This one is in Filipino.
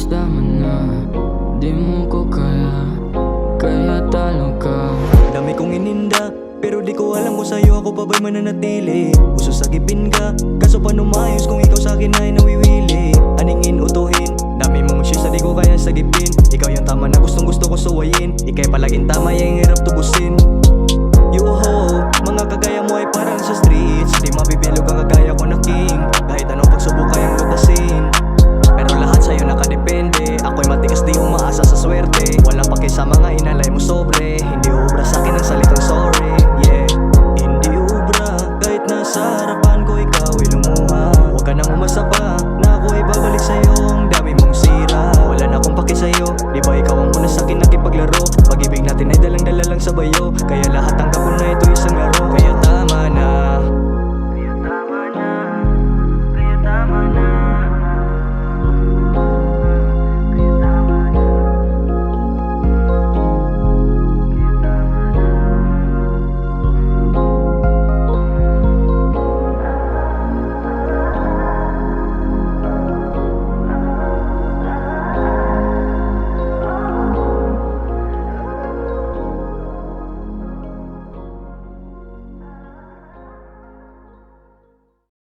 basta mo na. Di mo ko kaya talo ka. Dami kong ininda, pero di ko alam kung sa'yo ako pa ba'y mananatili. Uso sagipin ka, kaso paano maayos kung ikaw sa'kin ay nawiwili. Aningin, utuhin, dami mong shoes na di ko kaya sagipin. Ikaw yung tama na gustong gusto ko suwayin. Ika'y palaging tama yung hirap tubusin. You hope, mga kagaya mo ay parang sa streets. Di mabibilog ang kagaya ko na king. Kahit anong pagsubok kayang lutasin. Pero lahat sa'yo nakadepende. Ako'y matigas di umaasa sa swerte. Walang pake sa mga inalay mo sobre. Hindi ubra sa'kin ang salitang sorry. Yeah, hindi ubra kahit nasa harapan ko ikaw ay lumuha. Huwag ka nang umasa pa na ako ay babalik sa'yo. Ang dami mong sira, wala na akong pake sa'yo. Di ba ikaw ang una sa'kin nakipaglaro? Pag-ibig natin ay dalang-dala lang sa bayo. Kaya lahat ang kapon na ito isang laro. Kaya tama na,